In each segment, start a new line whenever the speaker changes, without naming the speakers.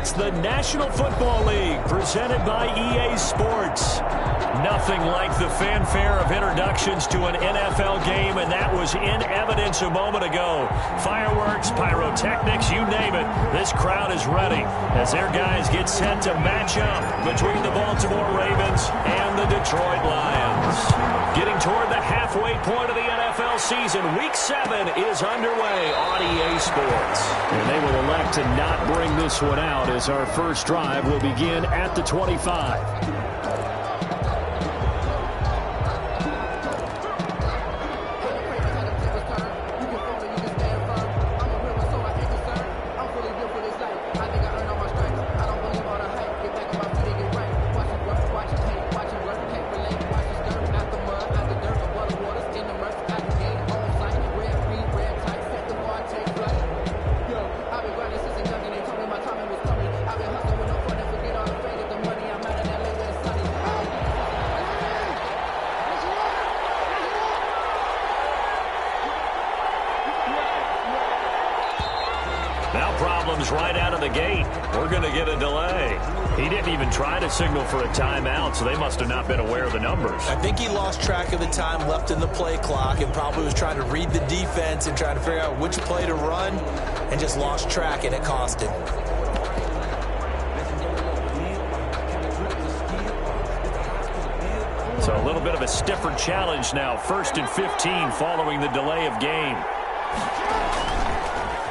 It's the National Football League presented by EA Sports. Nothing like the fanfare of introductions to an NFL game, and that was in evidence a moment ago. Fireworks, pyrotechnics, you name it. This crowd is ready as their guys get set to match up between the Baltimore Ravens and the Detroit Lions. Getting toward the halfway point of the NFL season, Week 7 is underway on EA Sports. And they will elect to not bring this one out as our first drive will begin at the 25. Right out of the gate. We're going to get a delay. He didn't even try to signal for a timeout, so they must have not been aware of the numbers.
I think he lost track of the time left in the play clock and probably was trying to read the defense and trying to figure out which play to run and just lost track, and it cost him.
So a little bit of a stiffer challenge now. 1st and 15 following the delay of game.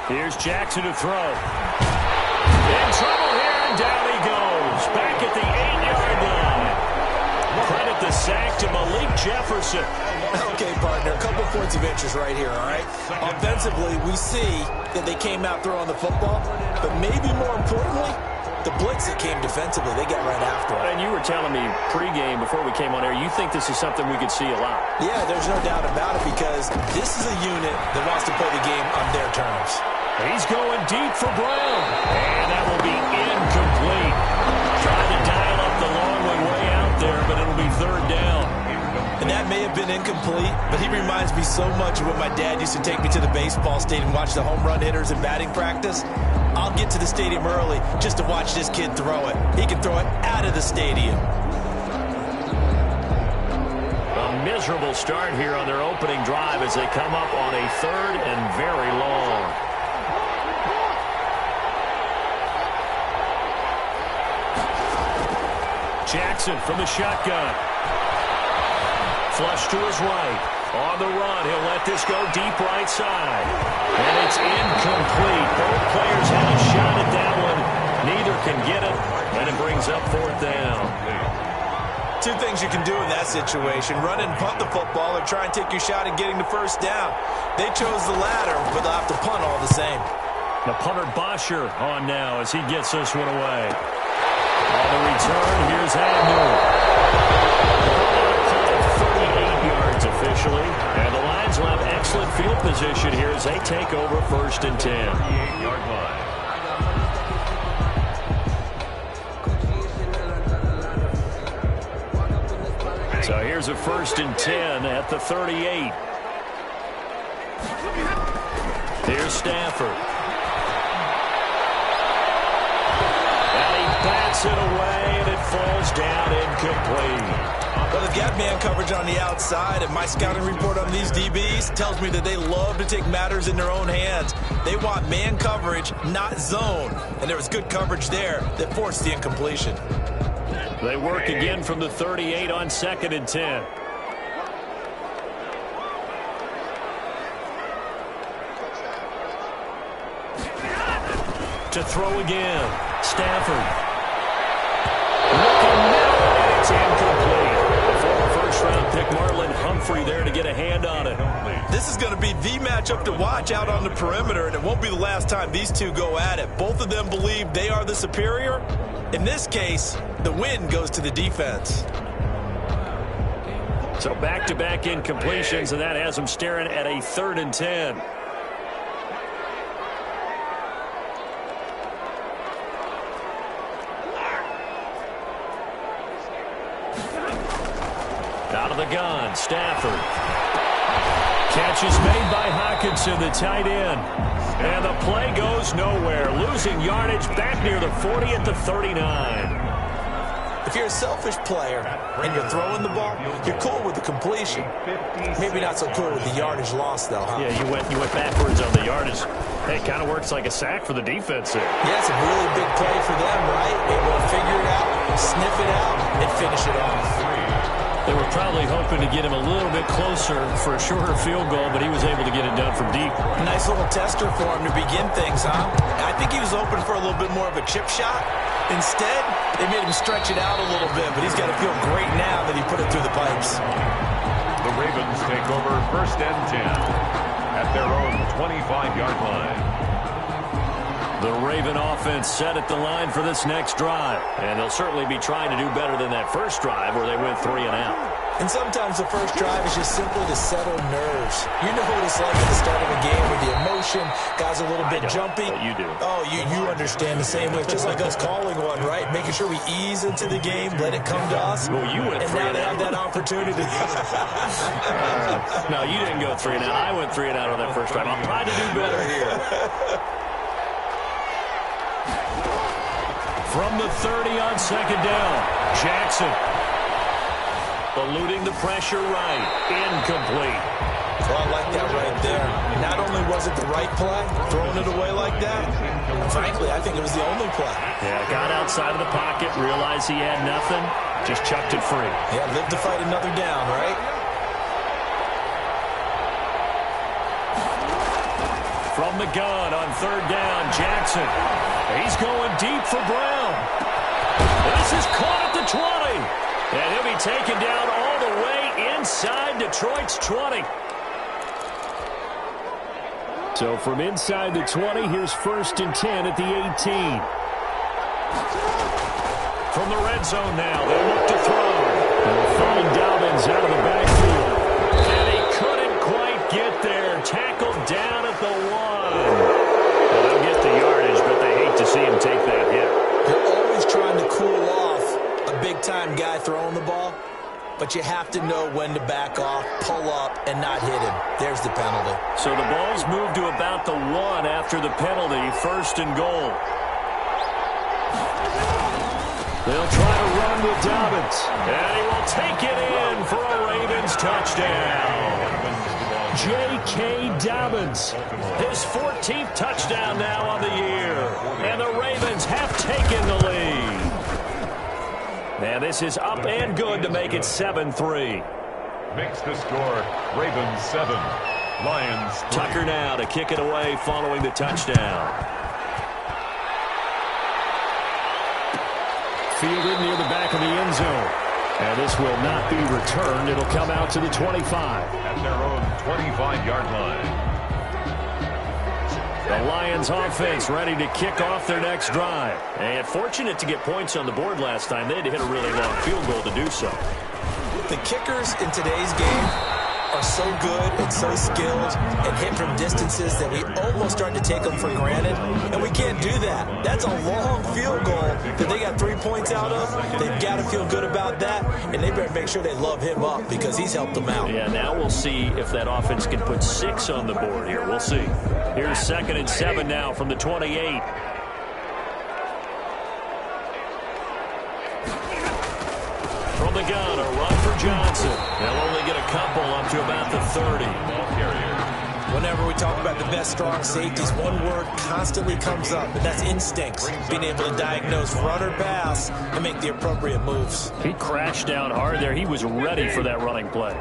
Here's Jackson to throw. In trouble here, and down he goes. Back at the 8-yard line. Credit the sack to Malik Jefferson.
Okay, partner, a couple points of interest right here, all right? Offensively, we see that they came out throwing the football, but maybe more importantly, the blitz that came defensively, they got right after it.
And you were telling me pregame before we came on air, you think this is something we could see a lot.
Yeah, there's no doubt about it because this is a unit that wants to play the game on their terms.
He's going deep for Brown. And that will be incomplete. Trying to dial up the long one way out there, but it'll be 3rd down.
And that may have been incomplete, but he reminds me so much of when my dad used to take me to the baseball stadium and watch the home run hitters in batting practice. I'll get to the stadium early just to watch this kid throw it. He can throw it out of the stadium.
A miserable start here on their opening drive as they come up on a 3rd and very long. Jackson from the shotgun. Flush to his right. On the run, he'll let this go deep right side. And it's incomplete. Both players had a shot at that one. Neither can get it, and it brings up 4th down.
Two things you can do in that situation. Run and punt the football or try and take your shot at getting the 1st down. They chose the latter, but they'll have to punt all the same.
The punter Bosher on now as he gets this one away. On the return, here's Agnew. 38 yards officially. And the Lions will have excellent field position here as they take over 1st and 10. 38-yard line. So here's a 1st and 10 at the 38. Here's Stafford. Bats it away, and it falls down incomplete.
Well, they've got man coverage on the outside, and my scouting report on these DBs tells me that they love to take matters in their own hands. They want man coverage, not zone. And there was good coverage there that forced the incompletion.
They work again from the 38 on 2nd and 10. To throw again. Stafford. Looking now, and it's incomplete. The former first-round pick Marlon Humphrey there to get a hand on it.
This is going to be the matchup to watch out on the perimeter, and it won't be the last time these two go at it. Both of them believe they are the superior. In this case, the win goes to the defense.
So back-to-back incompletions, and that has them staring at a 3rd and 10. Out of the gun, Stafford. Catch is made by Hockenson, the tight end. And the play goes nowhere. Losing yardage back near the 40 at the 39.
If you're a selfish player and you're throwing the ball, you're cool with the completion. Maybe not so cool with the yardage loss, though, huh?
Yeah, you went backwards on the yardage. Hey, it kind of works like a sack for the defense there.
Yeah, it's a really big play for them, right? Able to figure it out, sniff it out, and finish it off.
They were probably hoping to get him a little bit closer for a shorter field goal, but he was able to get it done from deep.
Nice little tester for him to begin things, huh? I think he was open for a little bit more of a chip shot. Instead, they made him stretch it out a little bit, but he's got to feel great now that he put it through the pipes.
The Ravens take over 1st and 10 at their own 25-yard line.
The Raven offense set at the line for this next drive. And they'll certainly be trying to do better than that first drive where they went 3 and out.
And sometimes the first drive is just simply to settle nerves. You know what it's like at the start of a game with the emotion. Guys are a little bit jumpy.
But you do.
Oh, you understand the same way. Just like us calling one, right? Making sure we ease into the game, let it come to us.
Well, you went 3 and out.
And now they have that opportunity.
No, you didn't go 3 and out. I went 3 and out on that first drive. I'm trying to do better here. From the 30 on 2nd down, Jackson. Eluding the pressure right. Incomplete.
Well, I like that right there. Not only was it the right play, throwing it away like that, frankly, I think it was the only play.
Yeah, got outside of the pocket, realized he had nothing, just chucked it free.
Yeah, live to fight another down, right?
From the gun on 3rd down, Jackson. He's going deep for Brown. This is caught at the 20. And he'll be taken down all the way inside Detroit's 20. So from inside the 20, here's 1st and 10 at the 18. From the red zone now, they'll look to throw. They'll find Dobbins out of the backfield. And he couldn't quite get there. Tackled down at the 1. Well, they'll get the yardage, but they hate to see him take that hit.
You're always trying to cool off a big-time guy throwing the ball, but you have to know when to back off, pull up, and not hit him. There's the penalty.
So the ball's moved to about the 1 after the penalty, 1st and goal. They'll try to run with Dobbins, and he will take it in for a Ravens touchdown. J.K. Dobbins, his 14th touchdown now on the year, and the Ravens have taken the lead. And this is up and good to make it 7-3.
Makes the score Ravens 7, Lions 3.
Tucker now to kick it away following the touchdown. Fielded near the back of the end zone. And this will not be returned. It'll come out to the 25.
At their own 25-yard line.
The Lions offense ready to kick off their next drive. And fortunate to get points on the board last time. They had to hit a really long field goal to do so.
The kickers in today's game are so good and so skilled and hit from distances that we almost start to take them for granted. And we can't do that. That's a long field goal that they got 3 points out of. They've got to feel good about that. And they better make sure they love him up because he's helped them out.
Yeah, now we'll see if that offense can put 6 on the board here. We'll see. Here's 2nd and 7 now from the 28. From the gun, a run for Johnson. They'll only get a couple up to about the 30.
Whenever we talk about the best strong safeties, one word constantly comes up, and that's instincts. Being able to diagnose run or pass and make the appropriate moves.
He crashed down hard there. He was ready for that running play.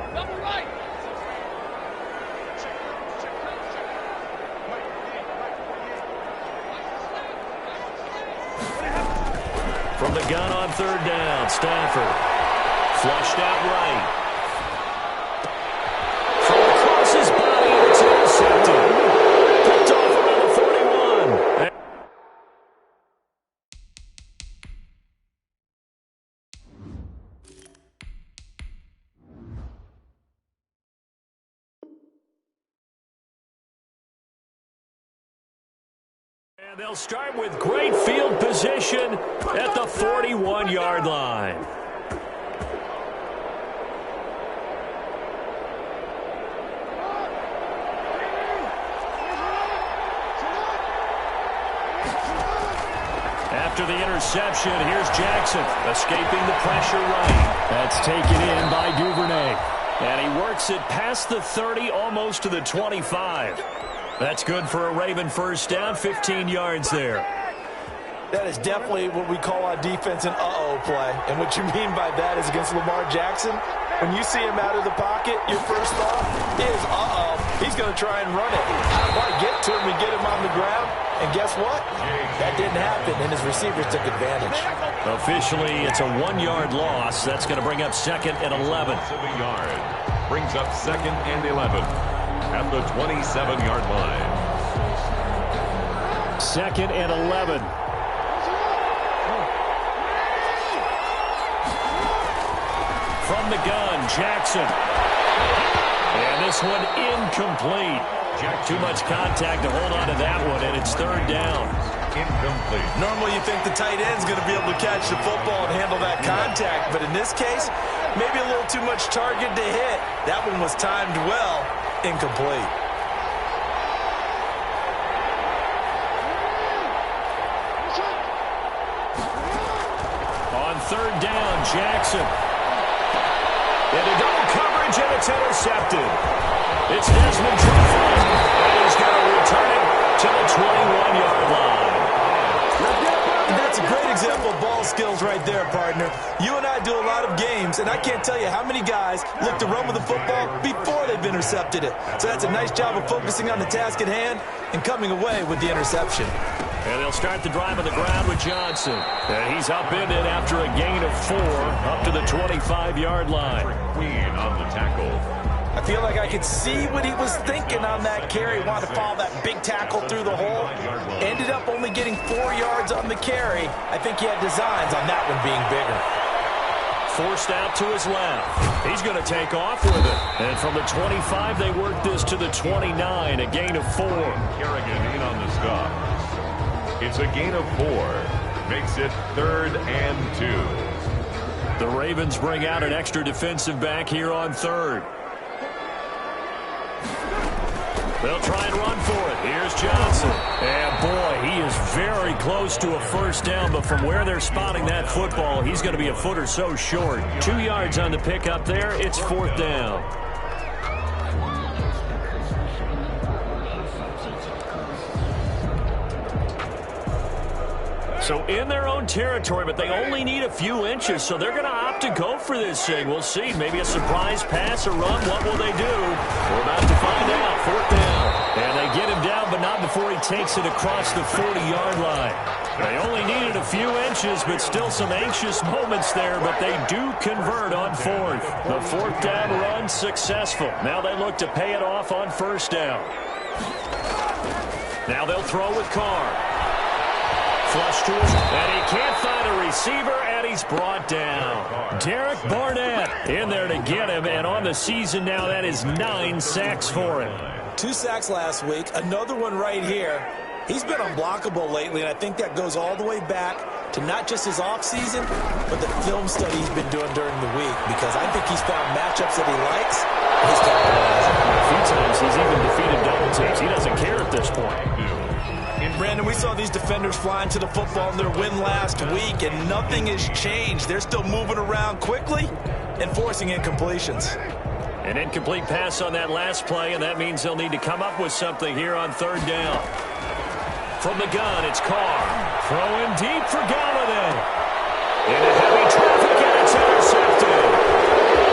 From the gun on 3rd down, Stafford. Flushed out right. From across his body, it's intercepted. Picked off around the 41. And they'll start with great field position at the 41-yard line. after the interception. Here's Jackson escaping the pressure right. That's taken in by Duvernay. And he works it past the 30, almost to the 25. That's good for a Raven first down, 15 yards there.
That is definitely what we call on defense an uh-oh play. And what you mean by that is against Lamar Jackson, when you see him out of the pocket, your first thought is, uh-oh, he's going to try and run it. Might get to him and get him on the ground. And guess what? That didn't happen, and his receivers took advantage.
Officially, it's a 1-yard loss. That's going to bring up 2nd and 11.
Brings up 2nd and 11 at the 27-yard line.
2nd and 11. From the gun, Jackson. And this one incomplete. Too much contact to hold on to that one, and it's 3rd down.
Incomplete.
Normally you think the tight end's going to be able to catch the football and handle that contact, but in this case, maybe a little too much target to hit. That one was timed well. Incomplete.
On 3rd down, Jackson. Into double coverage, and it's intercepted. It's Desmond Trufant, and he's going to return it to the 21-yard line.
That's a great example of ball skills right there, partner. You and I do a lot of games, and I can't tell you how many guys look to run with the football before they've intercepted it. So that's a nice job of focusing on the task at hand and coming away with the interception.
And they'll start the drive on the ground with Johnson. And he's upended after a gain of 4 up to the 25-yard line.
Queen on the tackle.
I feel like I could see what he was thinking on that carry. Wanted to follow that big tackle through the hole. Ended up only getting 4 yards on the carry. I think he had designs on that one being bigger.
Forced out to his left. He's going to take off with it. And from the 25, they work this to the 29, a gain of 4.
Kerrigan in on the stop. It's a gain of 4. Makes it 3rd and 2.
The Ravens bring out an extra defensive back here on 3rd. They'll try and run for it. Here's Johnson. And, boy, he is very close to a first down, but from where they're spotting that football, he's going to be a foot or so short. 2 yards on the pickup there. It's 4th down. So in their own territory, but they only need a few inches, so they're going to opt to go for this thing. We'll see. Maybe a surprise pass or run. What will they do? We're about to find out. 4th down. And they get him down, but not before he takes it across the 40-yard line. They only needed a few inches, but still some anxious moments there, but they do convert on 4th. The 4th down run successful. Now they look to pay it off on 1st down. Now they'll throw with Carr. Flush to him, and he can't find a receiver, and he's brought down. Derek Barnett in there to get him, and on the season now, that is 9 sacks for him.
2 sacks last week, another one right here. He's been unblockable lately, and I think that goes all the way back to not just his offseason, but the film study he's been doing during the week, because I think he's found matchups that he likes, and he's capitalizing.
A few times he's even defeated double teams. He doesn't care at this point.
And Brandon, we saw these defenders flying to the football in their win last week, and nothing has changed. They're still moving around quickly and forcing incompletions.
An incomplete pass on that last play, and that means they'll need to come up with something here on 3rd down. From the gun, it's Carr. Throwing deep for Galladay. Into heavy traffic, and it's intercepted.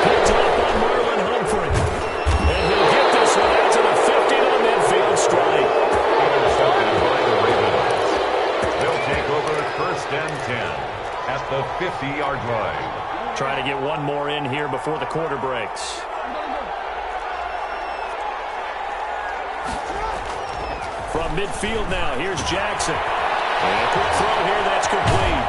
Picked up by Marlon Humphrey. And he'll get this one out to the 50 on midfield strike.
Intercepted by the Ravens. They'll take over 1st and 10 at the 50-yard line.
Trying to get one more in here before the quarter breaks. From midfield now, here's Jackson. And a quick throw here, that's complete.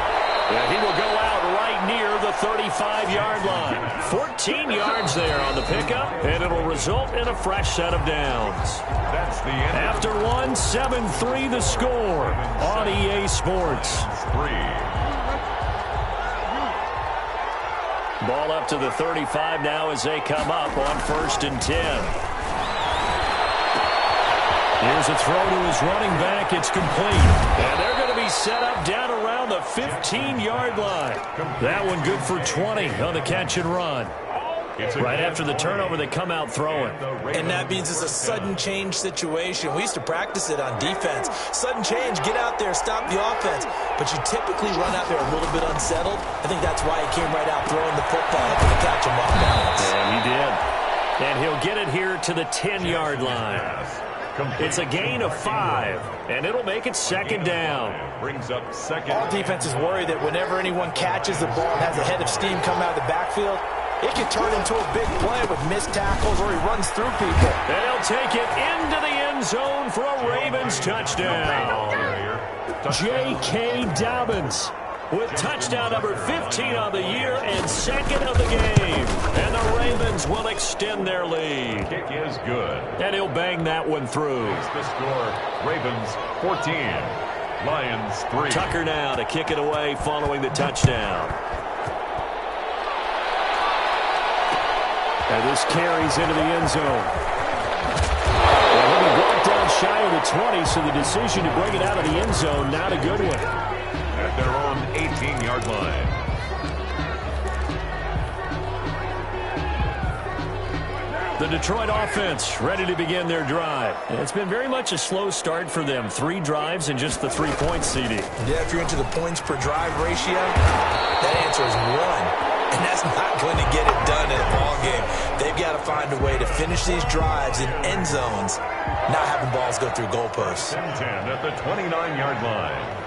And he will go out right near the 35-yard line. 14 yards there on the pickup, and it'll result in a fresh set of downs.
That's the end.
After one, 7-3 the score on EA Sports.
3.
Ball up to the 35 now as they come up on 1st and 10. Here's a throw to his running back. It's complete. And they're going to be He's set up down around the 15-yard line. That one good for 20 on the catch and run. Right after the turnover, they come out throwing.
And that means it's a sudden change situation. We used to practice it on defense. Sudden change, get out there, stop the offense. But you typically run out there a little bit unsettled. I think that's why he came right out throwing the football, hoping to catch him off balance.
Yeah, he did. And he'll get it here to the 10-yard line. It's a gain of 5, and it'll make it second down.
Brings up second.
All defenses worry that whenever anyone catches the ball and has a head of steam come out of the backfield, it can turn into a big play with missed tackles or he runs through people.
And he'll take it into the end zone for a Ravens touchdown. J.K. Dobbins with touchdown number 15 on the year and second of the game. And the Ravens will extend their lead.
Kick is good.
And he'll bang that one through.
It's the score. Ravens 14. Lions 3.
Tucker now to kick it away following the touchdown. And this carries into the end zone. And he'll be brought down shy of the 20, so the decision to bring it out of the end zone, not a good one.
At their own 18-yard line.
The Detroit offense ready to begin their drive. It's been very much a slow start for them. 3 drives and just the 3 points, CD.
Yeah, if you're into the points per drive ratio, that answer is 1. And that's not going to get it done in a ball game. They've got to find a way to finish these drives in end zones, not having balls go through goalposts.
10 at the 29-yard line.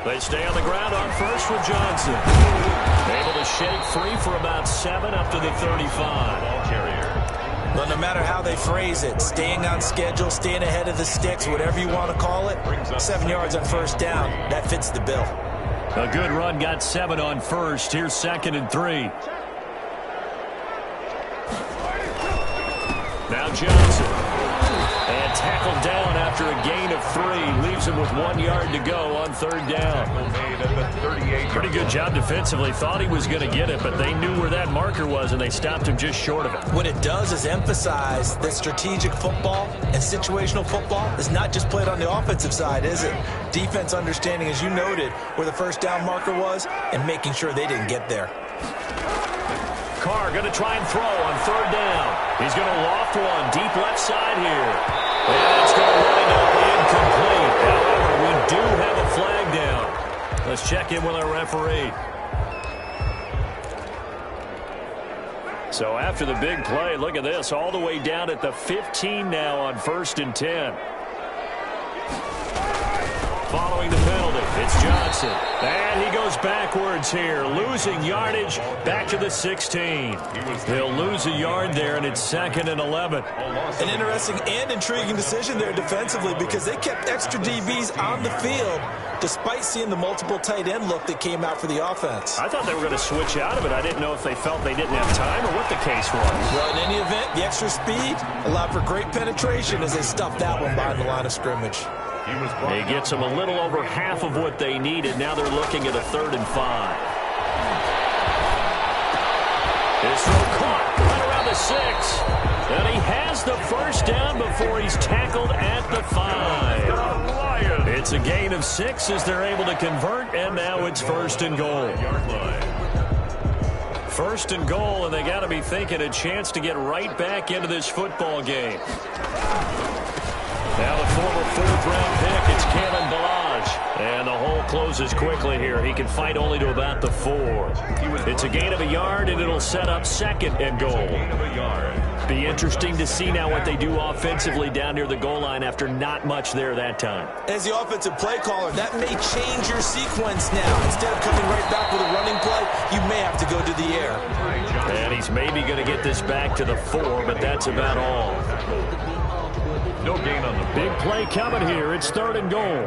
They stay on the ground on first with Johnson. Able to shake free for about 7 up to the 35.
Ball carrier.
Well, no matter how they phrase it, staying on schedule, staying ahead of the sticks, whatever you want to call it, 7 yards on first down, that fits the bill.
A good run got 7 on first. Here's 2nd and 3. Now Johnson. And tackled down after a gain of 3. Leaves him with 1 yard to go on 3rd down.
Made at the 38.
Pretty good job defensively. Thought he was going to get it, but they knew where that marker was, and they stopped him just short of it.
What it does is emphasize that strategic football and situational football is not just played on the offensive side, is it? Defense understanding, as you noted, where the first down marker was and making sure they didn't get there.
Carr going to try and throw on 3rd down. He's going to loft one deep left side here. And it's going to wind up incomplete. However, we do have a flag down. Let's check in with our referee. So after the big play, look at this. All the way down at the 15 now on 1st and 10. Following the penalty, it's Johnson. And he goes backwards here, losing yardage back to the 16. He'll lose a yard there, and it's 2nd and 11.
An interesting and intriguing decision there defensively because they kept extra DBs on the field despite seeing the multiple tight end look that came out for the offense.
I thought they were going to switch out of it. I didn't know if they felt they didn't have time or what the case was.
Well, in any event, the extra speed allowed for great penetration as they stuffed that one behind the line of scrimmage.
He gets them a little over half of what they needed. Now they're looking at a 3rd and 5. His throw caught right around the 6. And he has the first down before he's tackled at the 5. It's a gain of 6 as they're able to convert, and now it's 1st and goal. 1st and goal, and they got to be thinking a chance to get right back into this football game. Now the former 4th-round pick, it's Kalen Ballage. And the hole closes quickly here. He can fight only to about the 4. It's a gain of a yard, and it'll set up 2nd and goal. Be interesting to see now what they do offensively down near the goal line after not much there that time.
As the offensive play caller, that may change your sequence now. Instead of coming right back with a running play, you may have to go to the air.
And he's maybe going to get this back to the 4, but that's about all.
No gain on the
big play coming here. It's 3rd and goal.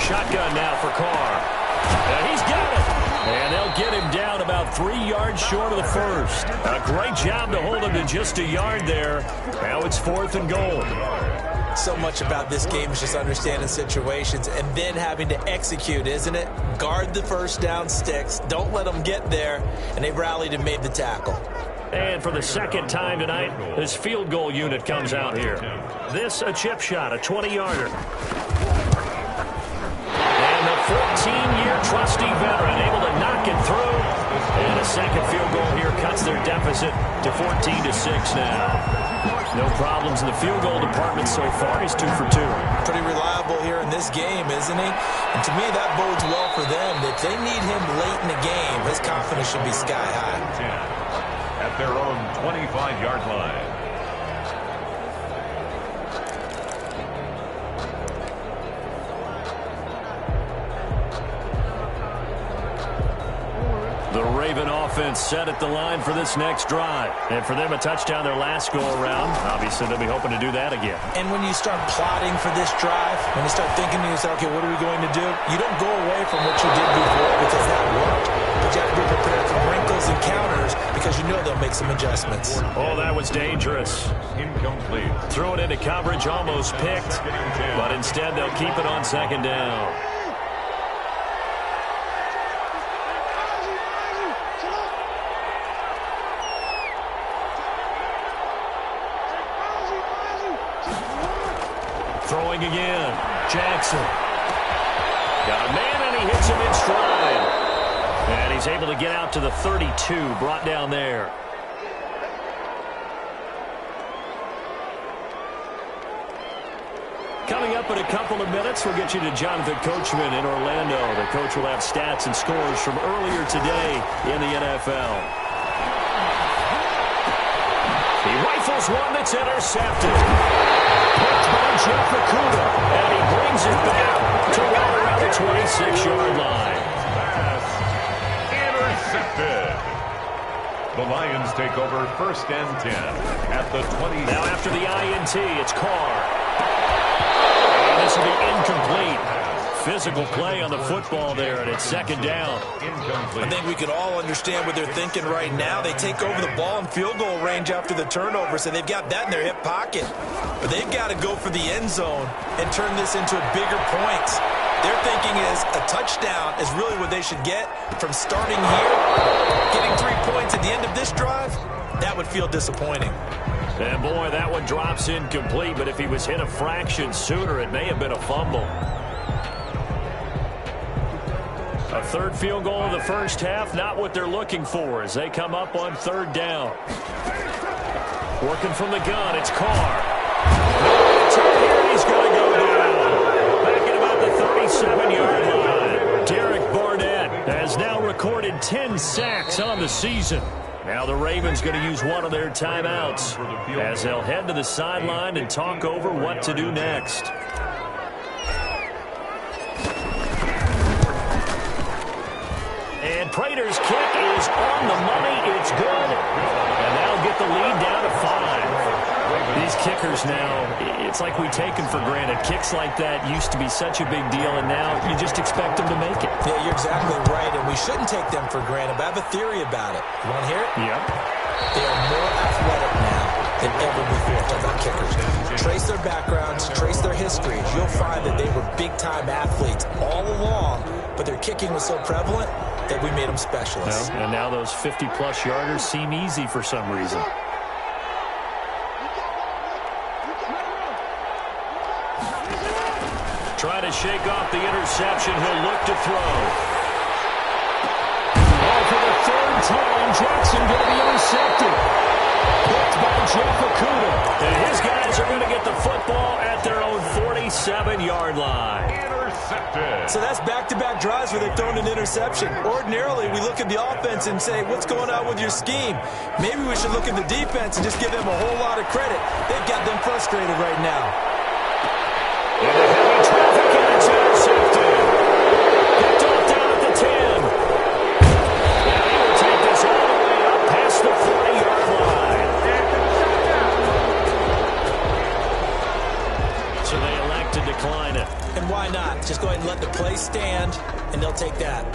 Shotgun now for Carr. And he's got it. And they'll get him down about 3 yards short of the 1st. A great job to hold him to just a yard there. Now it's 4th and goal.
so much about this game is just understanding situations and then having to execute, isn't it? Guard the first down sticks. Don't let them get there. And they rallied and made the tackle.
And for the second time tonight, this field goal unit comes out here. This a chip shot, a 20-yarder. And the 14-year trusty veteran able to knock it through. And a second field goal here cuts their deficit to 14-6 now. No problems in the field goal department so far. He's 2 for 2.
Pretty reliable here in this game, isn't he? And to me, that bodes well for them. If they need him late in the game, his confidence should be sky high.
At their own 25-yard line.
The Raven offense set at the line for this next drive. And for them, a touchdown their last go-around. Obviously, they'll be hoping to do that again.
And when you start plotting for this drive, when you start thinking to yourself, okay, what are we going to do? You don't go away from what you did before because that worked. But you have to be prepared for wrinkles and counters because you know they'll make some adjustments.
Oh, that was dangerous.
Incomplete.
Throw it into coverage, almost picked. But instead, they'll keep it on second down. Throwing again. Jackson. Got a man, and he hits him in stride. And he's able to get out to the 32, brought down there. Coming up in a couple of minutes, we'll get you to Jonathan Coachman in Orlando. The coach will have stats and scores from earlier today in the NFL. He rifles one that's intercepted. Picked by Jeff Okuda, and he brings it back to right around the 26-yard line.
Pass intercepted. The Lions take over 1st and 10 at the 20.
Now after the INT, it's Carr. And this will be incomplete. Physical play on the football there, and it's second down.
Incomplete.
I think we can all understand what they're thinking right now. They take over the ball in field goal range after the turnover, so they've got that in their hip pocket. But they've got to go for the end zone and turn this into bigger points. Their thinking is a touchdown is really what they should get from starting here. Getting 3 points at the end of this drive, that would feel disappointing.
And boy, that one drops incomplete, but if he was hit a fraction sooner, it may have been a fumble. A third field goal in the first half, not what they're looking for as they come up on 3rd down. Working from the gun, it's Carr. He's going to go down. Back at about the 37-yard line. Derek Barnett has now recorded 10 sacks on the season. Now the Ravens going to use one of their timeouts as they'll head to the sideline and talk over what to do next. And Prater's kick is on the money. It's good. And that'll get the lead down to 5. These kickers now, it's like we take them for granted. Kicks like that used to be such a big deal, and now you just expect them to make it.
Yeah, you're exactly right, and we shouldn't take them for granted. But I have a theory about it. You want to hear it?
Yeah.
They are more athletic now than ever before. Talk about kickers. Trace their backgrounds, trace their histories. You'll find that they were big-time athletes all along, but their kicking was so prevalent that we made them specialists.
And now those 50-plus yarders seem easy for some reason. Try to shake off the interception. He'll look to throw. Oh, for the 3rd time, Jackson going to be intercepted. Picked by Jeff Okuda. And his guys are going to get the football at their own 47-yard line.
Intercepted.
So that's back-to-back drives where they've thrown an interception. Ordinarily, we look at the offense and say, what's going on with your scheme? Maybe we should look at the defense and just give them a whole lot of credit. They've got them frustrated right now.
Into heavy traffic, and it's intercepted. Picked off down at the 10. Now he will take this all the way up past the 40-yard line. So they elect to decline it.
And why not? Just go ahead and let the play stand, and they'll take that.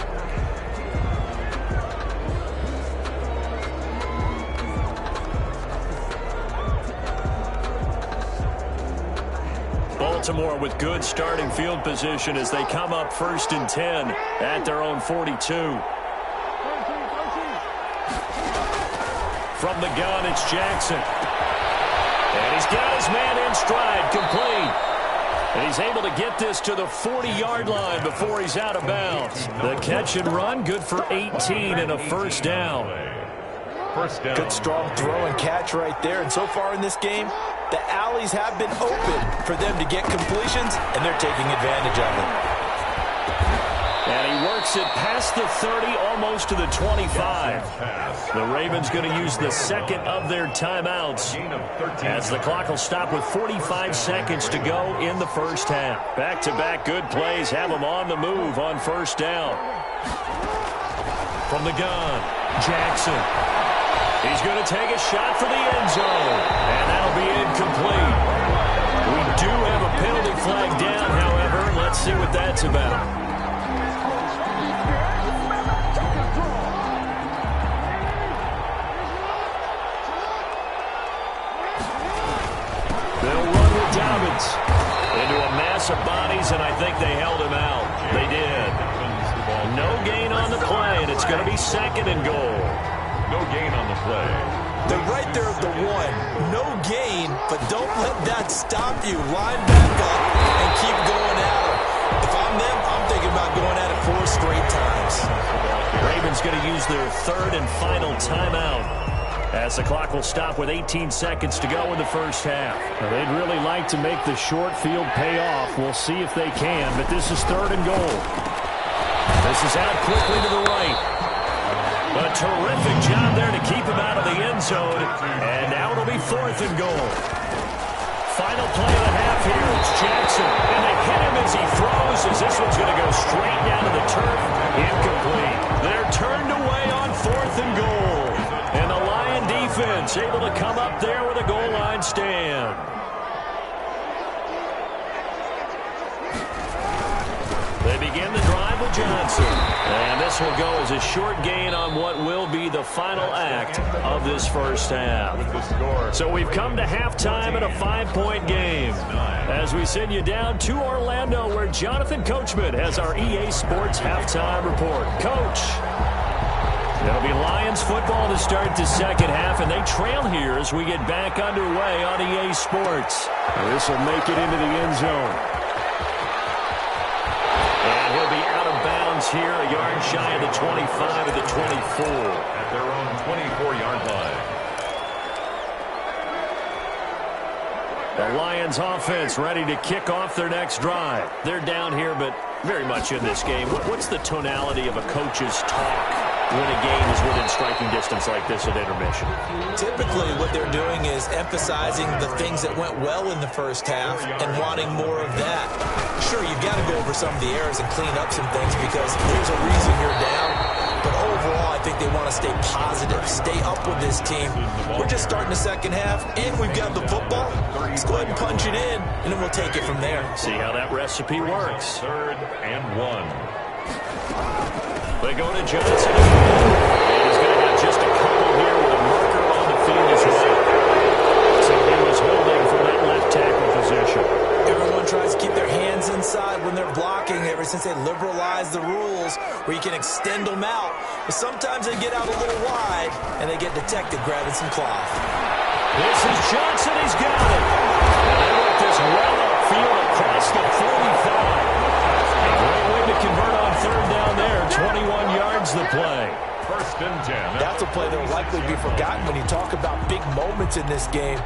Baltimore with good starting field position as they come up 1st and 10 at their own 42. From the gun, it's Jackson. And he's got his man in stride, complete. And he's able to get this to the 40-yard line before he's out of bounds. The catch and run, good for 18 and a first down.
Good strong throw and catch right there. And so far in this game, the alleys have been open for them to get completions, and they're taking advantage of it.
And he works it past the 30, almost to the 25. The Ravens going to use the second of their timeouts as the clock will stop with 45 seconds to go in the first half. Back-to-back good plays have them on the move on first down. From the gun, Jackson. He's going to take a shot for the end zone, and that'll be incomplete. We do have a penalty flag down, however. Let's see what that's about. They'll run with Dobbins into a mass of bodies, and I think they held him out. They did. No gain on the play, and it's going to be 2nd and goal.
No gain on the play.
They're right there at the 1. No gain, but don't let that stop you. Line back up and keep going at them. If I'm them, I'm thinking about going at it 4 straight times.
Ravens going to use their 3rd and final timeout as the clock will stop with 18 seconds to go in the first half.
Now, they'd really like to make the short field pay off. We'll see if they can, but this is 3rd and goal.
This is out quickly to the right. A terrific job there to keep him out of the end zone. And now it'll be 4th and goal. Final play of the half here. It's Jackson. And they hit him as he throws, as this one's going to go straight down to the turf. Incomplete. They're turned away on 4th and goal. And the Lion defense able to come up there with a goal line stand. They begin the drive with Johnson. And this will go as a short gain on what will be the final act of this first half. So we've come to halftime in a 5-point game. As we send you down to Orlando, where Jonathan Coachman has our EA Sports halftime report. Coach. It'll be Lions football to start the second half, and they trail here as we get back underway on EA Sports.
This will make it into the end zone.
And he'll be out of bounds here, a yard shy of the 25 of the 24.
At their own 24-yard line.
The Lions offense ready to kick off their next drive. They're down here, but very much in this game. What's the tonality of a coach's talk when a game is within striking distance like this at intermission?
Typically, what they're doing is emphasizing the things that went well in the first half and wanting more of that. Sure, you've got to go over some of the errors and clean up some things because there's a reason you're down. But overall, I think they want to stay positive, stay up with this team. We're just starting the second half, and we've got the football. Let's go ahead and punch it in, and then we'll take it from there.
See how that recipe works.
3rd and 1.
They go to Johnson. And he's going to have just a couple here with a marker on the field as well. So he was holding from that left tackle position.
Everyone tries to keep their hands inside when they're blocking ever since they liberalized the rules where you can extend them out. But sometimes they get out a little wide, and they get detected grabbing some cloth.
This is Johnson. He's got it. And they work this well upfield across the 45. A great way to convert on 3rd down there. 21 yards the play.
1st and 10.
That's a play that will likely be forgotten when you talk about big moments in this game.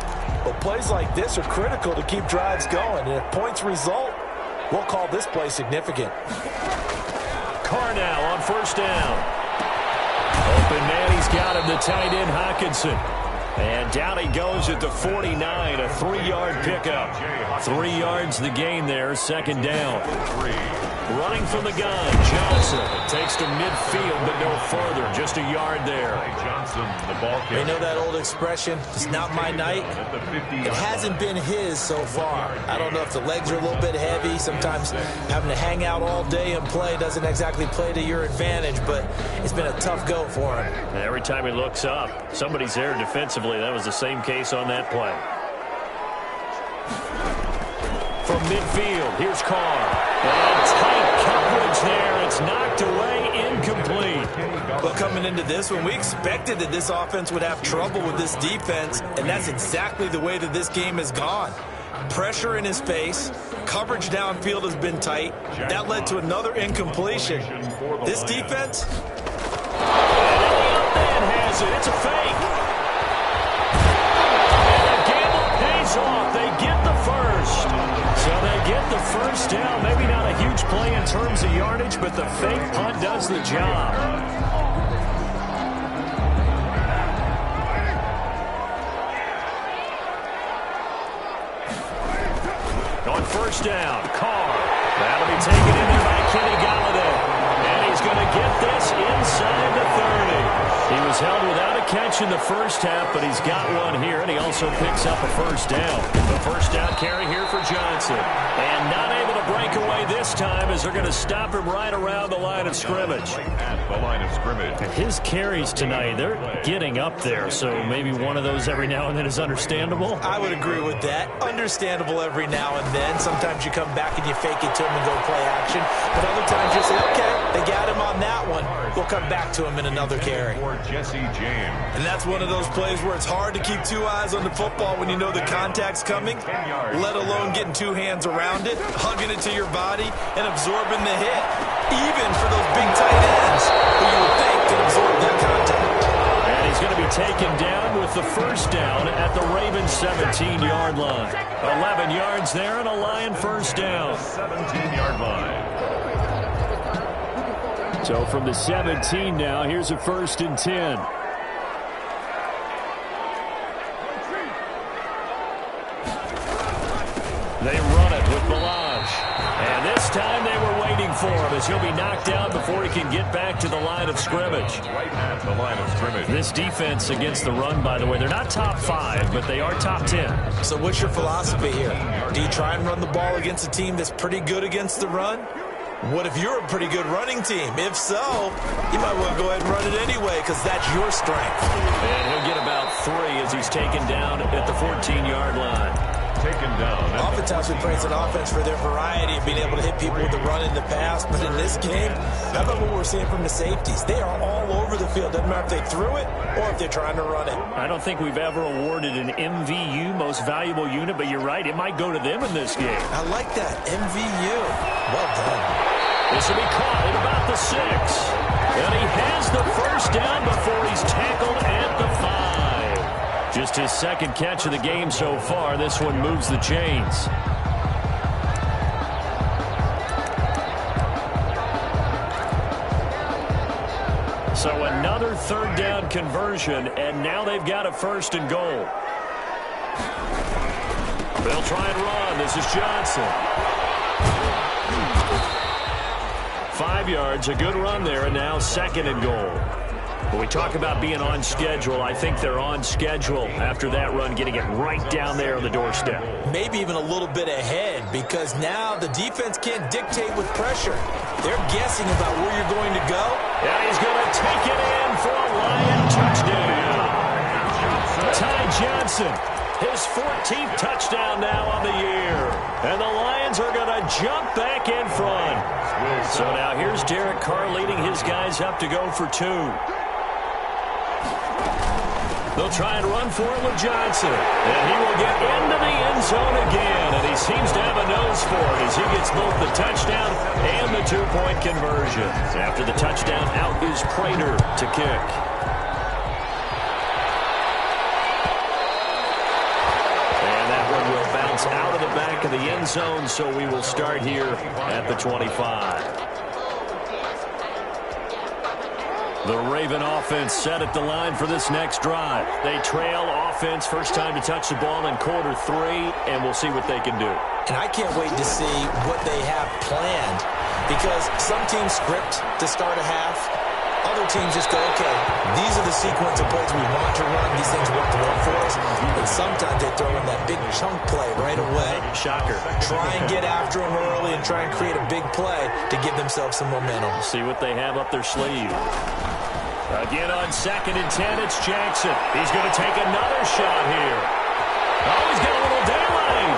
But plays like this are critical to keep drives going. And if points result, we'll call this play significant.
Carr now on 1st down. Open man, he's got him, the tight end Hockenson. And down he goes at the 49, a 3-yard pickup. 3 yards the gain there, 2nd down. Running from the gun, Johnson takes to midfield, but no further, just a yard there.
Johnson, the ball carrier.
You know that old expression, it's not my night? It hasn't been his so far. I don't know if the legs are a little bit heavy. Sometimes having to hang out all day and play doesn't exactly play to your advantage, but it's been a tough go for him.
And every time he looks up, somebody's there defensively. That was the same case on that play. From midfield. Here's Carr. And tight coverage there. It's knocked away, incomplete.
But coming into this one, we expected that this offense would have trouble with this defense, and that's exactly the way that this game has gone. Pressure in his face. Coverage downfield has been tight. That led to another incompletion. This defense...
And the young man has it. It's a fake. And the gamble pays off. They get the first. So they get the first down. Maybe not a huge play in terms of yardage, but the fake punt does the job. On first down, Carr. That'll be taken in there by Kenny Galladay. And he's going to get this inside the 30. He was held without a catch in the first half, but he's got one here, and he also picks up a first down. The first down carry here for Johnson. And not able to break away this time as they're going to stop him right around the line of scrimmage.
At the line of scrimmage.
His carries tonight, they're getting up there, so maybe one of those every now and then is understandable.
I would agree with that. Understandable every now and then. Sometimes you come back and you fake it to him and go play action. But other times you say, okay, they got him on that one. We'll come back to him in another carry.
Jesse James.
And that's one of those plays where it's hard to keep two eyes on the football when you know the contact's coming, let alone getting two hands around it, hugging it to your body, and absorbing the hit, even for those big tight ends who you would think can absorb that contact.
And he's going to be taken down with the first down at the Ravens' 17-yard line. 11 yards there and a Lion first down.
17-yard line.
So from the 17 now, here's a 1st and 10.
They run it with Melange. And this time they were waiting for him as he'll be knocked down before he can get back to the line of scrimmage.
Right at the line of scrimmage.
This defense against the run, by the way, they're not top 5, but they are top 10.
So what's your philosophy here? Do you try and run the ball against a team that's pretty good against the run? What if you're a pretty good running team? If so, you might want to go ahead and run it anyway because that's your strength.
And he'll get about 3 as he's taken down at the 14-yard line.
Taken down.
Oftentimes we praise an offense for their variety of being able to hit people with the run in the pass, but in this game, how about what we're seeing from the safeties? They are all over the field. Doesn't matter if they threw it or if they're trying to run it.
I don't think we've ever awarded an MVU, most valuable unit, but you're right, it might go to them in this game.
I like that. MVU. Well done.
This will be caught at about the 6. And he has the first down before he's tackled at the 5. Just his second catch of the game so far. This one moves the chains. So another 3rd down conversion, and now they've got a 1st and goal. They'll try and run. This is Johnson. 5 yards, a good run there, and now 2nd and goal. When we talk about being on schedule, I think they're on schedule after that run, getting it right down there on the doorstep.
Maybe even a little bit ahead because now the defense can't dictate with pressure. They're guessing about where you're going to go.
And he's going to take it in for a Lion touchdown. Ty Johnson, his 14th touchdown now on the year. And the Lions are going to jump back in front. So now here's Derek Carr leading his guys up to go for 2. They'll try and run for it with Johnson. And he will get into the end zone again. And he seems to have a nose for it as he gets both the touchdown and the 2-point conversion. After the touchdown, out is Prater to kick. And that one will bounce out of the back of the end zone, so we will start here at the 25. The Raven offense set at the line for this next drive. They trail offense, first time to touch the ball in quarter 3, and we'll see what they can do.
And I can't wait to see what they have planned because some teams script to start a half. Other teams just go, okay, these are the sequence of plays we want to run. These things work well for us. And sometimes they throw in that big chunk play right away.
Shocker.
Try and get after them early and try and create a big play to give themselves some momentum.
See what they have up their sleeve. Again on 2nd and 10, it's Jackson. He's going to take another shot here. Oh, he's got a little daylight.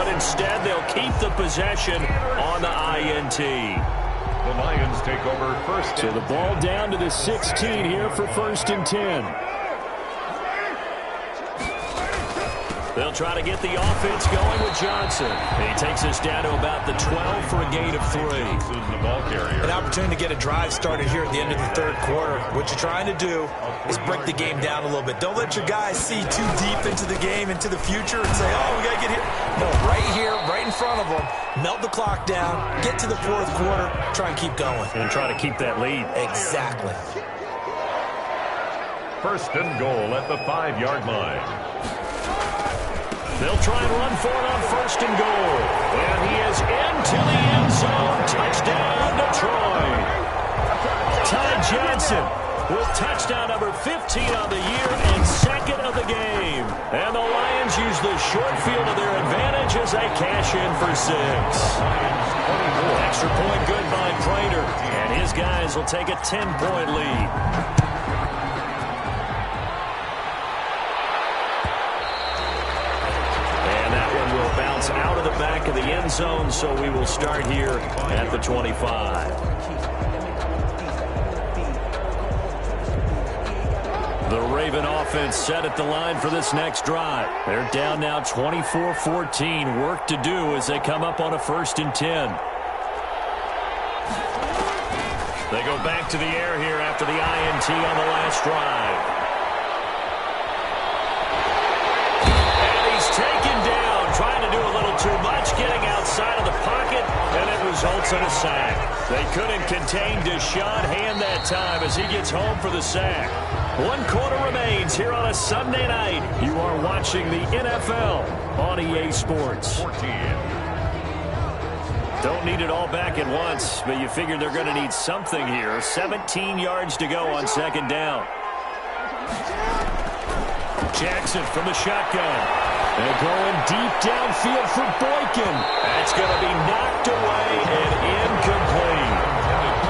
but instead they'll keep the possession on the INT.
The Lions take over first.
So the ball down to the 16 here for 1st and 10.
They'll try to get the offense going with Johnson. He takes us down to about the 12 for a gain of 3.
The ball carrier.
An opportunity to get a drive started here at the end of the 3rd quarter. What you're trying to do is break the game down a little bit. Don't let your guys see too deep into the game, into the future, and say, oh, we got to get here. No, right here, right in front of them. Melt the clock down, get to the 4th quarter, try and keep going.
And try to keep that lead.
Exactly.
First and goal at the 5-yard line.
They'll try and run for it on 1st and goal. And he is into the end zone. Touchdown, Detroit. Ty Johnson with touchdown number 15 on the year and 2nd of the game. And the Lions use the short field to their advantage as they cash in for 6. Extra point good by Prater. And his guys will take a 10-point lead. Bounce out of the back of the end zone, so we will start here at the 25. The Raven offense set at the line for this next drive. They're down now 24-14. Work to do as they come up on a 1st and 10. They go back to the air here after the INT on the last drive. And he's taken down. Trying to do a little too much, getting outside of the pocket, and it results in a sack. They couldn't contain Deshaun Hand that time as he gets home for the sack. 1 quarter remains here on a Sunday night. You are watching the NFL on EA Sports.
14.
Don't need it all back at once, but you figure they're going to need something here. 17 yards to go on 2nd down. Jackson from the shotgun. They're going deep downfield for Boykin. That's going to be knocked away and incomplete.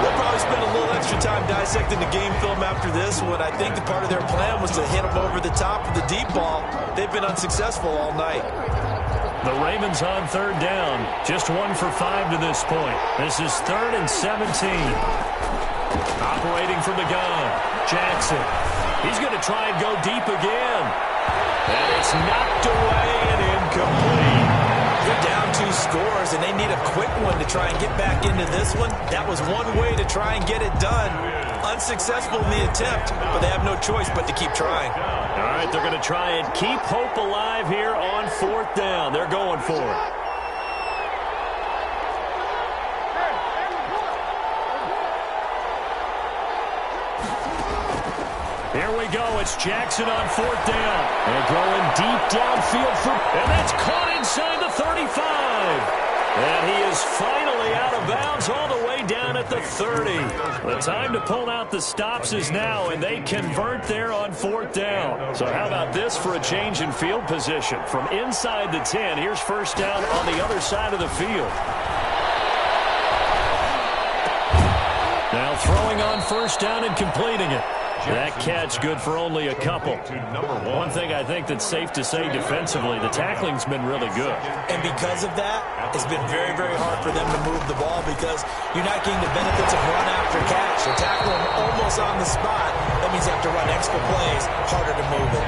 They'll probably spend a little extra time dissecting the game film after this one. I think the part of their plan was to hit them over the top of the deep ball. They've been unsuccessful all night.
The Ravens on 3rd down. Just 1 for 5 to this point. This is 3rd and 17. Operating from the gun. Jackson. He's going to try and go deep again. And it's knocked away and incomplete.
They're down 2 scores, and they need a quick one to try and get back into this one. That was one way to try and get it done. Unsuccessful in the attempt, but they have no choice but to keep trying.
All right, they're going to try and keep hope alive here on 4th down. They're going for it. Here we go. It's Jackson on 4th down. They're going deep downfield and that's caught inside the 35. And he is finally out of bounds all the way down at the 30. The time to pull out the stops is now, and they convert there on 4th down. So how about this for a change in field position? From inside the 10, here's 1st down on the other side of the field. Now throwing on 1st down and completing it. That catch good for only a couple. One thing I think that's safe to say defensively, the tackling's been really good.
And because of that, it's been very, very hard for them to move the ball because you're not getting the benefits of run after catch. You're tackling almost on the spot. That means you have to run extra plays, harder to move it.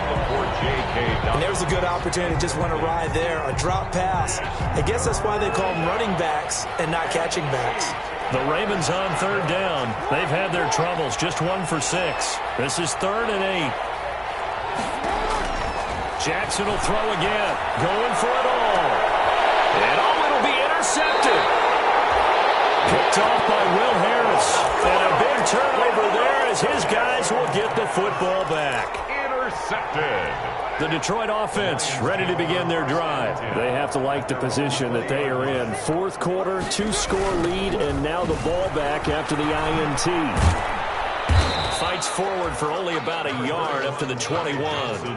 And there's a good opportunity to just run a ride there, a drop pass. I guess that's why they call them running backs and not catching backs.
The Ravens on 3rd down. They've had their troubles, just 1 for 6. This is 3rd and 8. Jackson will throw again, going for it all. And it'll be intercepted. Picked off by Will Harris. And a big turnover there as his guys will get the football back.
Intercepted.
The Detroit offense ready to begin their drive. They have to like the position that they are in. 4th quarter, 2-score lead, and now the ball back after the INT. Fights forward for only about a yard up to the 21.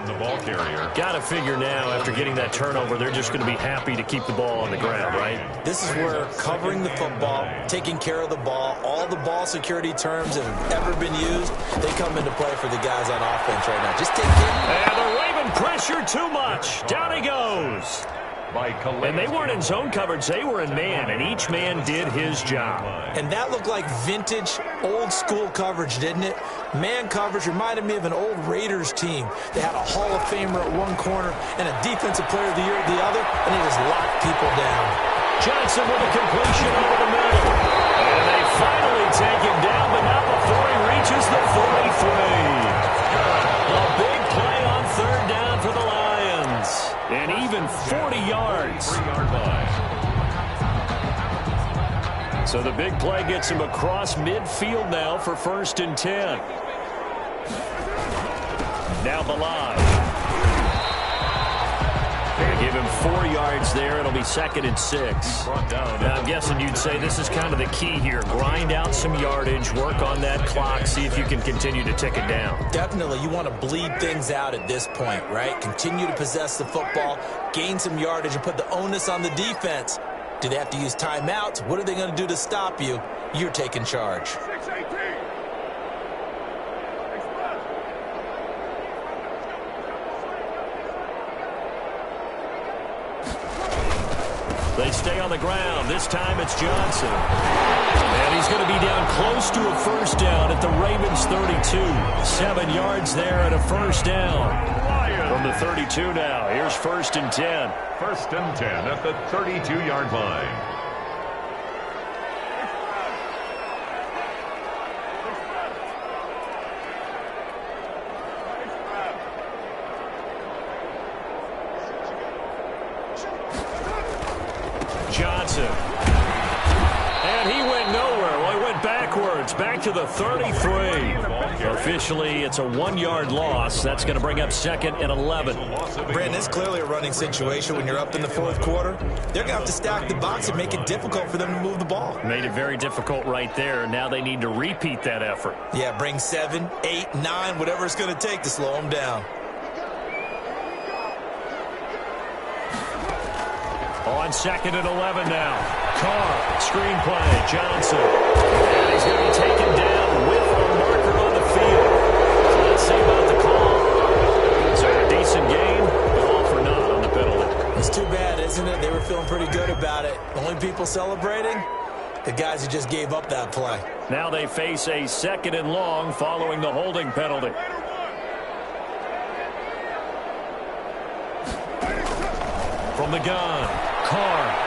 The ball carrier.
Got to figure now, after getting that turnover, they're just going to be happy to keep the ball on the ground, right?
This is where covering the football, taking care of the ball, all the ball security terms that have ever been used, they come into play for the guys on offense right now. Just take care.
And the Raven pressure too much. Down he goes. And they weren't in zone coverage. They were in man, and each man did his job.
And that looked like vintage, old-school coverage, didn't it? Man coverage reminded me of an old Raiders team. They had a Hall of Famer at one corner and a Defensive Player of the Year at the other, and they just locked people down.
Johnson with a completion over the middle. And they finally take him down, but not before he reaches the 43. A big play on third down for the Lions. And even 40 yards. So the big play gets him across midfield now for 1st and 10. Now Balaj. They give him 4 yards there. It'll be 2nd and 6. Now, I'm guessing you'd say this is kind of the key here. Grind out some yardage, work on that clock, see if you can continue to tick it down.
Definitely. You want to bleed things out at this point, right? Continue to possess the football, gain some yardage, and put the onus on the defense. Do they have to use timeouts? What are they going to do to stop you? You're taking charge.
They stay on the ground. This time it's Johnson. And he's going to be down close to a 1st down at the Ravens 32. 7 yards there at a 1st down. From the 32 now. Here's 1st and 10.
1st and 10 at the 32-yard line.
Johnson. And he went nowhere. Well, he went backwards. Back to the 33. Officially, it's a 1-yard loss. That's going to bring up 2nd and 11.
Brandon, it's clearly a running situation when you're up in the 4th quarter. They're going to have to stack the box and make it difficult for them to move the ball.
Made it very difficult right there. Now they need to repeat that effort.
Yeah, bring 7, 8, 9, whatever it's going to take to slow them down.
On 2nd and 11 now. Carr, screen play, Johnson. And he's going to be taken down with a marker on the field. So let's see about the call. So a decent game, but all for naught on the penalty.
It's too bad, isn't it? They were feeling pretty good about it. The only people celebrating, the guys who just gave up that play.
Now they face a 2nd and long following the holding penalty. From the gun, Carr.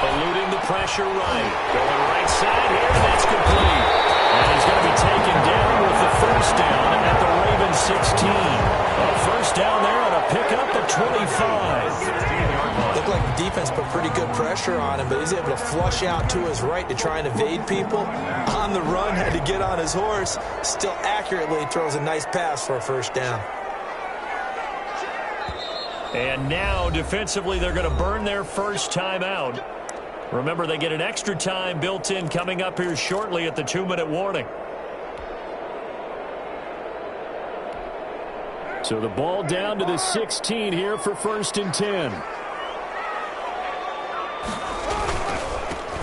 Eluding the pressure right. Going right side here, and that's complete. And he's going to be taken down with the 1st down at the Ravens 16. A 1st down there on a pickup of 25.
Looked like the defense put pretty good pressure on him, but he's able to flush out to his right to try and evade people. On the run, had to get on his horse. Still accurately throws a nice pass for a 1st down.
And now, defensively, they're going to burn their 1st timeout. Remember, they get an extra time built in coming up here shortly at the 2-minute warning. So the ball down to the 16 here for 1st and 10.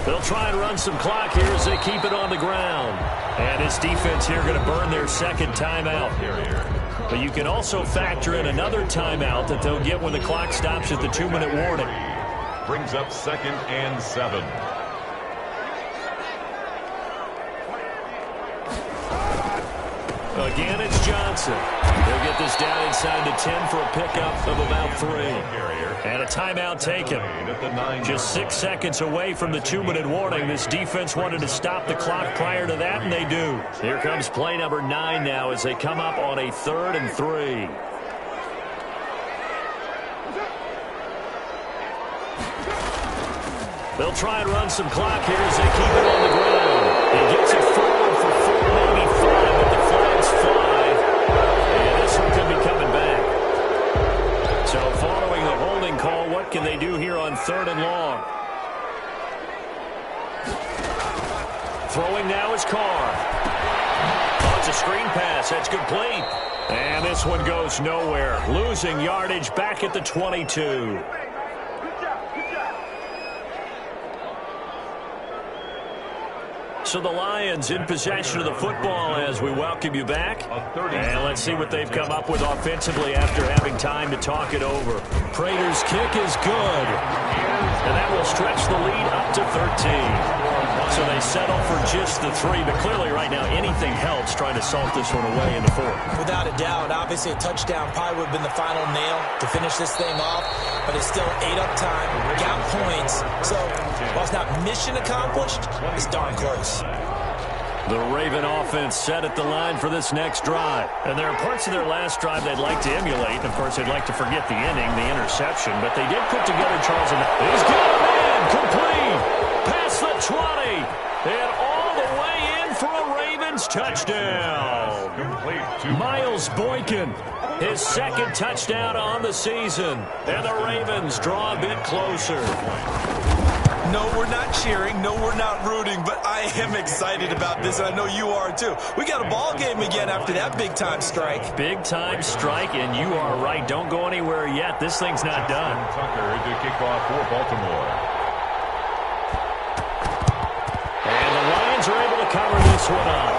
They'll try and run some clock here as they keep it on the ground. And this defense here going to burn their 2nd timeout. But you can also factor in another timeout that they'll get when the clock stops at the 2-minute warning.
Brings up 2nd and 7.
Again, it's Johnson. They'll get this down inside the 10 for a pickup of about 3. And a timeout taken. Just 6 seconds away from the 2-minute warning. This defense wanted to stop the clock prior to that, and they do. Here comes play number 9 now as they come up on a 3rd and 3. They'll try and run some clock here as they keep it on the ground. He gets it forward for 4, maybe 5, but the flag's fly. And this one could be coming back. So following the holding call, what can they do here on 3rd and long? Throwing now is Carr. Oh, it's a screen pass. That's complete. And this one goes nowhere. Losing yardage back at the 22. So the Lions in possession of the football as we welcome you back. And let's see what they've come up with offensively after having time to talk it over. Prater's kick is good. And that will stretch the lead up to 13. So they settle for just the 3. But clearly right now anything helps trying to salt this one away in the 4th.
Without a doubt, obviously a touchdown probably would have been the final nail to finish this thing off. But it's still 8 up time, got points. So while it's not mission accomplished, it's darn close.
The Raven offense set at the line for this next drive. And there are parts of their last drive they'd like to emulate. Of course, they'd like to forget the inning, the interception. But they did put together Charles. He's got him in, complete, past the 20. And all the way in for a Ravens touchdown. Miles Boykin, his 2nd touchdown on the season. And the Ravens draw a bit closer.
No, we're not cheering. No, we're not rooting. But I am excited about this, and I know you are too. We got a ball game again after that big-time strike.
Big-time strike, and you are right. Don't go anywhere yet. This thing's not done.
Tucker to kick off for Baltimore.
And the Lions are able to cover this one up.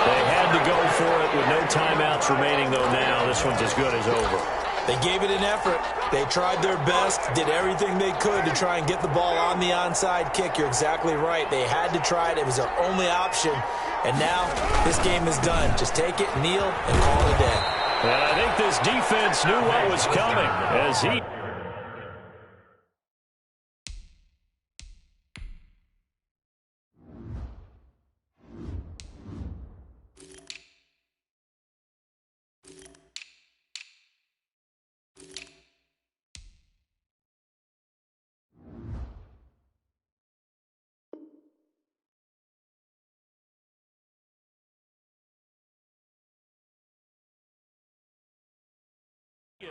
They had to go for it with no timeouts remaining, though now this one's as good as over.
They gave it an effort. They tried their best, did everything they could to try and get the ball on the onside kick. You're exactly right. They had to try it. It was their only option. And now this game is done. Just take it, kneel, and call it a day.
And I think this defense knew what was coming as he...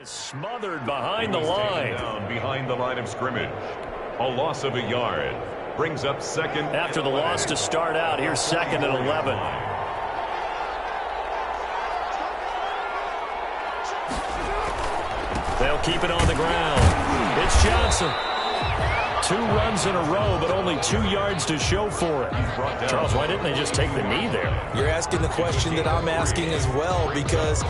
is smothered behind the line.
Down behind the line of scrimmage. A loss of a yard. Brings up 2nd.
After the loss to start out, here's 2nd and 11. They'll keep it on the ground. It's Johnson. 2 runs in a row, but only 2 yards to show for it. Charles, why didn't they just take the knee there?
You're asking the question that I'm asking as well, because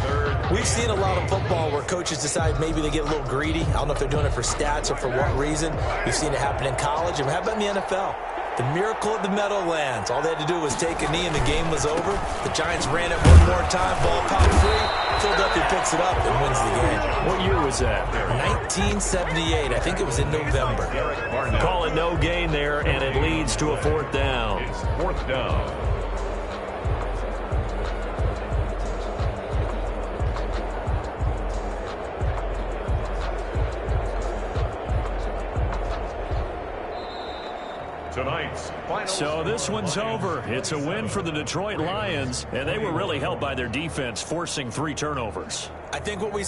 we've seen a lot of football where coaches decide maybe they get a little greedy. I don't know if they're doing it for stats or for what reason. We've seen it happen in college. And how about in the NFL? The miracle of the Meadowlands. All they had to do was take a knee and the game was over. The Giants ran it one more time. Ball popped free. Philadelphia picks it up and wins the game.
What year was that?
1978. I think it was in November.
Call it no gain there, and it leads to a 4th down.
It's 4th down. Tonight's final.
So this one's over. It's a win for the Detroit Lions, and they were really helped by their defense, forcing 3 turnovers.
I think what we